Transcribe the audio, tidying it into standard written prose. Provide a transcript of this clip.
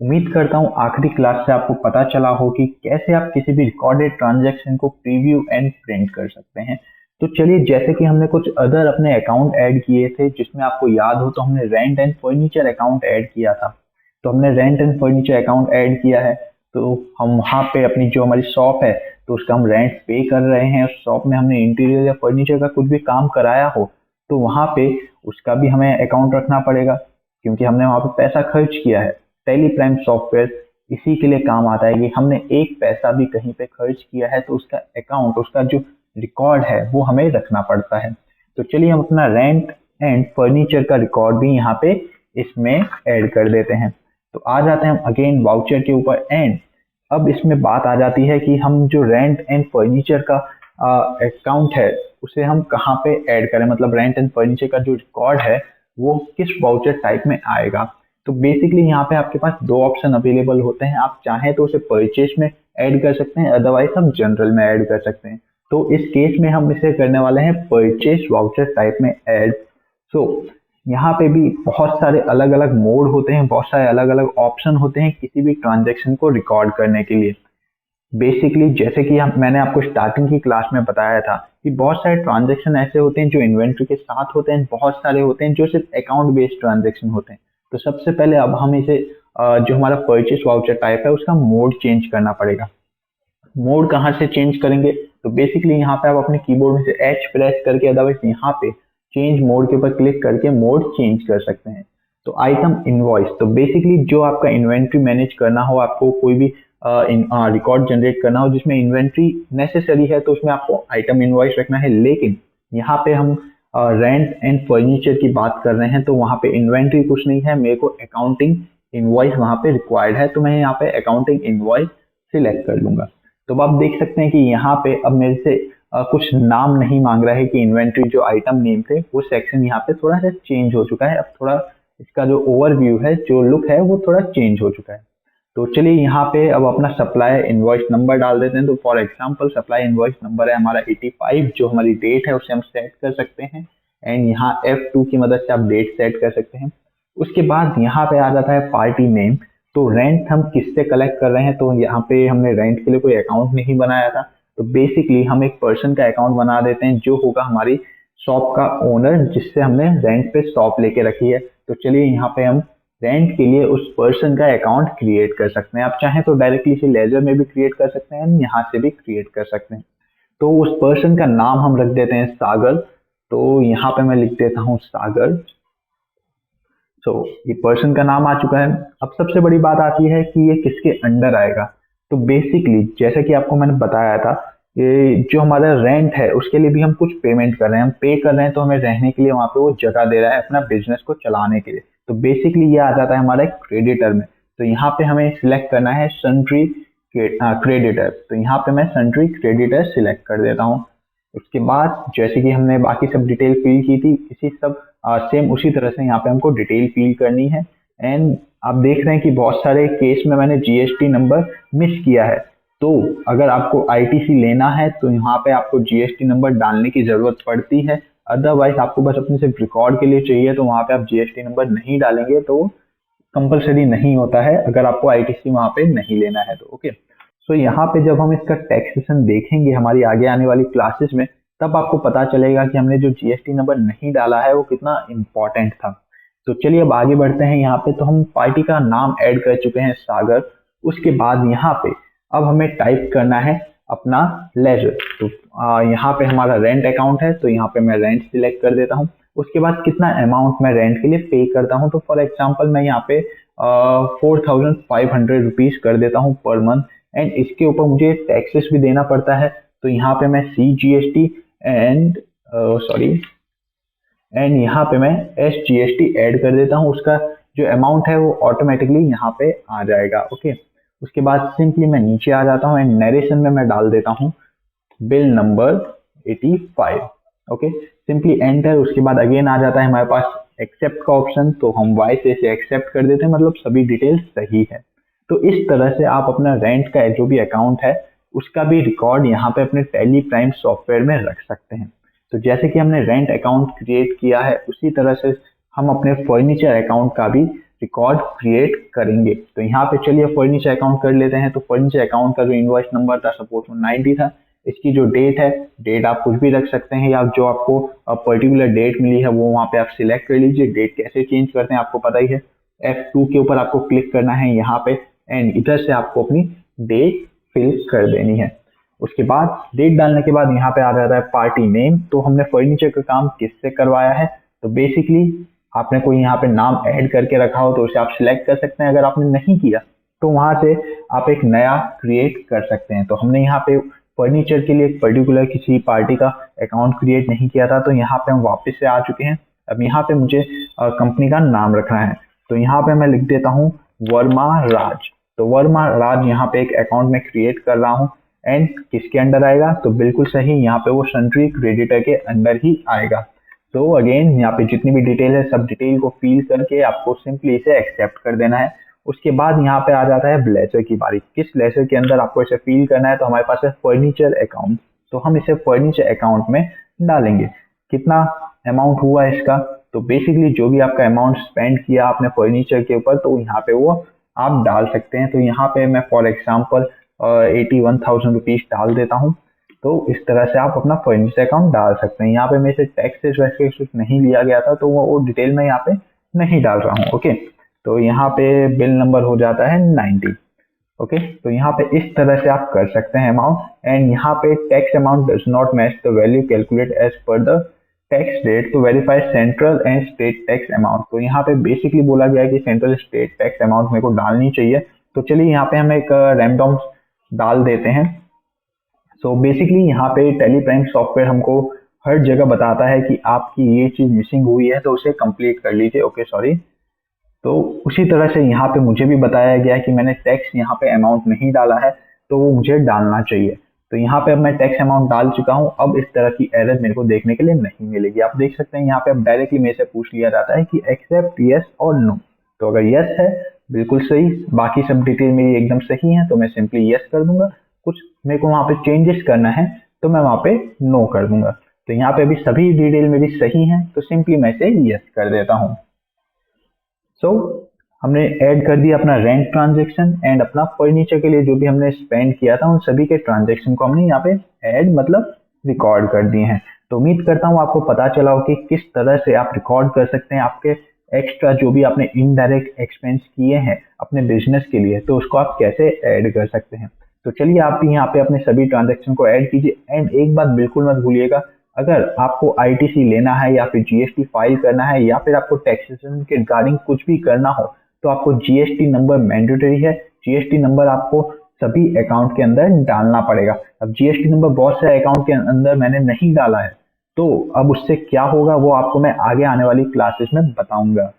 उम्मीद करता हूँ आखिरी क्लास से आपको पता चला हो कि कैसे आप किसी भी रिकॉर्डेड ट्रांजैक्शन को प्रीव्यू एंड प्रिंट कर सकते हैं। तो चलिए, जैसे कि हमने कुछ अदर अपने अकाउंट ऐड किए थे, जिसमें आपको याद हो तो हमने rent and furniture account add किया था। तो हमने rent and furniture account add किया है, तो हम वहाँ पे अपनी जो हमारी शॉप है तो उसका हम रेंट पे कर रहे हैं। उस शॉप में हमने इंटीरियर या फर्नीचर का कुछ भी काम कराया हो तो वहाँ पे उसका भी हमें अकाउंट रखना पड़ेगा, क्योंकि हमने वहाँ पे पैसा खर्च किया है। टेली प्राइम सॉफ्टवेयर इसी के लिए काम आता है कि हमने एक पैसा भी कहीं पे खर्च किया है तो उसका अकाउंट, उसका जो रिकॉर्ड है वो हमें रखना पड़ता है। तो चलिए हम अपना रेंट एंड फर्नीचर का रिकॉर्ड भी यहाँ पे इसमें ऐड कर देते हैं। तो आ जाते हैं हम अगेन वाउचर के ऊपर। एंड अब इसमें बात आ जाती है कि हम जो रेंट एंड फर्नीचर का अकाउंट है उसे हम कहाँ पे ऐड करें, मतलब रेंट एंड फर्नीचर का जो रिकॉर्ड है वो किस वाउचर टाइप में आएगा। तो बेसिकली यहाँ पे आपके पास दो ऑप्शन अवेलेबल होते हैं। आप चाहें तो उसे परचेज में ऐड कर सकते हैं, अदरवाइज हम जनरल में ऐड कर सकते हैं। तो इस केस में हम इसे करने वाले हैं परचेज वाउचर टाइप में ऐड। सो यहाँ पे भी बहुत सारे अलग अलग मोड होते हैं, बहुत सारे अलग अलग ऑप्शन होते हैं किसी भी ट्रांजेक्शन को रिकॉर्ड करने के लिए। बेसिकली जैसे कि मैंने आपको स्टार्टिंग की क्लास में बताया था कि बहुत सारे ट्रांजेक्शन ऐसे होते हैं जो इन्वेंट्री के साथ होते हैं, बहुत सारे होते हैं जो सिर्फ अकाउंट बेस्ड ट्रांजेक्शन होते हैं। तो सबसे पहले अब हम इसे जो हमारा परचेस वाउचर टाइप है उसका मोड चेंज करना पड़ेगा। मोड कहाँ से चेंज करेंगे, तो बेसिकली यहाँ पे आप अपने कीबोर्ड में से एच प्रेस करके, अदरवाइज यहाँ पे चेंज मोड के ऊपर क्लिक करके मोड चेंज कर सकते हैं। तो आइटम इनवॉइस, तो बेसिकली जो आपका इन्वेंट्री मैनेज करना हो, आपको कोई भी रिकॉर्ड जनरेट करना हो जिसमें इन्वेंट्री नेसेसरी है तो उसमें आपको आइटम इनवॉइस रखना है। लेकिन यहाँ पे हम रेंट एंड फर्नीचर की बात कर रहे हैं तो वहाँ पे इन्वेंट्री कुछ नहीं है, मेरे को अकाउंटिंग इनवॉइस वहाँ पे रिक्वायर्ड है, तो मैं यहाँ पे अकाउंटिंग इनवॉइस सिलेक्ट कर लूंगा। तो अब आप देख सकते हैं कि यहाँ पे अब मेरे से कुछ नाम नहीं मांग रहा है कि इन्वेंट्री जो आइटम नेम थे वो सेक्शन यहाँ पे थोड़ा सा चेंज हो चुका है। अब थोड़ा इसका जो ओवरव्यू है, जो लुक है वो थोड़ा चेंज हो चुका है। तो चलिए यहाँ पे अब अपना सप्लाई इनवॉइस नंबर डाल देते हैं। तो for example supply invoice number है हमारा 85, जो हमारी डेट है उसे हम सेट कर सकते हैं। एंड यहाँ F2 की मदद से आप डेट सेट कर सकते हैं। उसके बाद यहाँ पे आ जाता है पार्टी नेम। तो रेंट हम किससे कलेक्ट कर रहे हैं, तो यहाँ पे हमने रेंट के लिए कोई अकाउंट नहीं बनाया था, तो बेसिकली हम एक पर्सन का अकाउंट बना देते हैं जो होगा हमारी शॉप का ओनर, जिससे हमने रेंट पे शॉप लेके रखी है। तो चलिए यहाँ पे हम रेंट के लिए उस पर्सन का अकाउंट क्रिएट कर सकते हैं। आप चाहें तो डायरेक्टली इसे लेजर में भी क्रिएट कर सकते हैं, यहाँ से भी क्रिएट कर सकते हैं। तो उस पर्सन का नाम हम रख देते हैं सागर। तो यहाँ पे मैं लिख देता हूँ सागर। तो ये पर्सन का नाम आ चुका है। अब सबसे बड़ी बात आती है कि ये किसके अंडर आएगा। तो बेसिकली जैसे कि आपको मैंने बताया था, ये जो हमारा रेंट है उसके लिए भी हम कुछ पेमेंट कर रहे हैं, हम पे कर रहे हैं, तो हमें रहने के लिए वहाँ पे वो जगह दे रहा है अपना बिजनेस को चलाने के लिए। तो बेसिकली ये आ जाता है हमारा एक क्रेडिटर में। तो यहाँ पे हमें सिलेक्ट करना है सन्ट्री क्रेडिटर। तो यहाँ पे मैं सन्ट्री क्रेडिटर सिलेक्ट कर देता हूँ। उसके बाद जैसे कि हमने बाकी सब डिटेल फिल की थी, इसी सब सेम उसी तरह से यहाँ पे हमको डिटेल फिल करनी है। एंड आप देख रहे हैं कि बहुत सारे केस में मैंने जीएसटी नंबर मिस किया है। तो अगर आपको आईटीसी लेना है तो यहाँ पे आपको जीएसटी नंबर डालने की जरूरत पड़ती है। अदरवाइज आपको बस अपने सिर्फ रिकॉर्ड के लिए चाहिए तो वहाँ पे आप जीएसटी नंबर नहीं डालेंगे तो कंपलसरी नहीं होता है, अगर आपको आईटीसी वहाँ पे नहीं लेना है तो। ओके, सो यहाँ पे जब हम इसका टैक्सेशन देखेंगे हमारी आगे आने वाली क्लासेस में, तब आपको पता चलेगा कि हमने जो जीएसटी नंबर नहीं डाला है वो कितना इम्पोर्टेंट था। तो चलिए अब आगे बढ़ते हैं। यहाँ पे तो हम पार्टी का नाम ऐड कर चुके हैं सागर। उसके बाद यहाँ पे अब हमें टाइप करना है अपना लेजर। तो यहाँ पे हमारा रेंट अकाउंट है, तो यहाँ पे मैं रेंट सिलेक्ट कर देता हूँ। उसके बाद कितना अमाउंट मैं रेंट के लिए पे करता हूँ, तो फॉर एग्जाम्पल मैं यहाँ पे 4500 रुपीज कर देता हूँ पर मंथ। एंड इसके ऊपर मुझे टैक्सेस भी देना पड़ता है, तो यहाँ पे मैं CGST एंड यहाँ पे मैं SGST ऐड कर देता हूँ। उसका जो अमाउंट है वो ऑटोमेटिकली यहाँ पे आ जाएगा। ओके, उसके बाद सिंपली मैं नीचे आ जाता हूँ एंड नरेशन में मैं डाल देता हूँ bill number 85। Okay, simply enter. उसके बाद अगेन आ जाता है हमारे पास एक्सेप्ट का ऑप्शन, तो हम वाई से इसे एक्सेप्ट कर देते हैं, मतलब सभी डिटेल्स सही है। तो इस तरह से आप अपना रेंट का जो भी अकाउंट है उसका भी रिकॉर्ड यहाँ पे अपने टेली प्राइम सॉफ्टवेयर में रख सकते हैं। तो जैसे कि हमने रेंट अकाउंट क्रिएट किया है उसी तरह से हम अपने फर्नीचर अकाउंट का भी रिकॉर्ड क्रिएट करेंगे। तो यहाँ पे चलिए फर्नीचर अकाउंट कर लेते हैं। तो फर्नीचर अकाउंट का जो इनवॉइस नंबर था सपोज 90 था। इसकी जो डेट है, डेट आप कुछ भी रख सकते हैं या जो आपको पर्टिकुलर डेट मिली है वो वहाँ पे आप सिलेक्ट कर लीजिए। डेट कैसे चेंज करते हैं आपको पता ही है। F2 के ऊपर आपको क्लिक करना है यहाँ पे एंड इधर से आपको अपनी डेट फिल कर देनी है। उसके बाद डेट डालने के बाद यहाँ पे आ जाता है पार्टी नेम। तो हमने फर्नीचर का काम किससे करवाया है, तो बेसिकली आपने कोई यहाँ पे नाम ऐड करके रखा हो तो उसे आप सिलेक्ट कर सकते हैं। अगर आपने नहीं किया तो वहां से आप एक नया क्रिएट कर सकते हैं। तो हमने यहाँ पे फर्नीचर के लिए एक पर्टिकुलर किसी पार्टी का अकाउंट क्रिएट नहीं किया था, तो यहाँ पे हम वापस से आ चुके हैं। अब यहाँ पे मुझे कंपनी का नाम रखना है। तो यहाँ पे मैं लिख देता हूँ वर्मा राज। तो वर्मा राज यहाँ पे एक अकाउंट में क्रिएट कर रहा हूँ एंड किसके अंडर आएगा, तो बिल्कुल सही, यहाँ पे वो सन्ट्री क्रेडिटर के अंदर ही आएगा। तो अगेन यहाँ पे जितनी भी डिटेल है सब डिटेल को फिल करके आपको सिंपली इसे एक्सेप्ट कर देना है। उसके बाद यहाँ पे आ जाता है ब्लेजर की बारी। किस ब्लेजर के अंदर आपको इसे फिल करना है, तो हमारे पास है फर्नीचर अकाउंट। तो हम इसे फर्नीचर अकाउंट में डालेंगे। कितना अमाउंट हुआ इसका, तो बेसिकली जो भी आपका अमाउंट स्पेंड किया आपने फर्नीचर के ऊपर तो यहाँ पे वो आप डाल सकते हैं। तो यहाँ पे मैं फॉर एग्जाम्पल 81,000 रुपीज डाल देता हूँ। तो इस तरह से आप अपना फर्नीचर अकाउंट डाल सकते हैं। यहाँ पे मेरे से टैक्सेस वैसे कुछ नहीं लिया गया था तो वो डिटेल में यहाँ पे नहीं डाल रहा हूँ। ओके, तो यहाँ पे बिल नंबर हो जाता है 90। ओके, तो यहाँ पे इस तरह से आप कर सकते हैं अमाउंट। एंड यहाँ पे tax amount does not match the value calculate as per the tax rate to verify central and state tax amount. तो यहाँ पे बेसिकली बोला गया है कि सेंट्रल स्टेट टैक्स अमाउंट मेरे को डालनी चाहिए। तो चलिए यहाँ पे हम एक रैंडम डाल देते हैं। सो बेसिकली यहाँ पे टैली प्राइम सॉफ्टवेयर हमको हर जगह बताता है कि आपकी ये चीज मिसिंग हुई है तो उसे कंप्लीट कर लीजिए। Okay sorry. तो उसी तरह से यहाँ पे मुझे भी बताया गया है कि मैंने टैक्स यहाँ पे अमाउंट नहीं डाला है तो वो मुझे डालना चाहिए। तो यहाँ पे अब मैं टैक्स अमाउंट डाल चुका हूँ। अब इस तरह की एरर मेरे को देखने के लिए नहीं मिलेगी। आप देख सकते हैं यहाँ पे अब डायरेक्टली मेरे से पूछ लिया जाता है कि एक्सेप्ट यस और नो। तो अगर यस है बिल्कुल सही, बाकी सब डिटेल मेरी एकदम सही है तो मैं सिंपली यस कर दूंगा। कुछ मेरे को वहाँ पे चेंजेस करना है तो मैं वहाँ पे नो कर दूंगा। तो यहाँ पे अभी सभी डिटेल मेरी सही है तो सिंपली मैं इसे यस कर देता हूँ। सो हमने ऐड कर दिया अपना रेंट ट्रांजेक्शन एंड अपना फर्नीचर के लिए जो भी हमने स्पेंड किया था उन सभी के ट्रांजेक्शन को हमने यहाँ पे ऐड मतलब रिकॉर्ड कर दिए हैं। तो उम्मीद करता हूँ आपको पता चला हो कि किस तरह से आप रिकॉर्ड कर सकते हैं आपके एक्स्ट्रा जो भी आपने इनडायरेक्ट एक्सपेंस किए हैं अपने बिजनेस के लिए, तो उसको आप कैसे ऐड कर सकते हैं। तो चलिए आप भी यहाँ पे अपने सभी ट्रांजेक्शन को ऐड कीजिए। एंड एक बात बिल्कुल मत भूलिएगा, अगर आपको आईटीसी लेना है या फिर जीएसटी फाइल करना है या फिर आपको टैक्सेशन के रिगार्डिंग कुछ भी करना हो तो आपको जीएसटी नंबर मैंडेटरी है। जीएसटी नंबर आपको सभी अकाउंट के अंदर डालना पड़ेगा। अब जीएसटी नंबर बहुत से अकाउंट के अंदर मैंने नहीं डाला है तो अब उससे क्या होगा वो आपको मैं आगे आने वाली क्लासेस में बताऊंगा।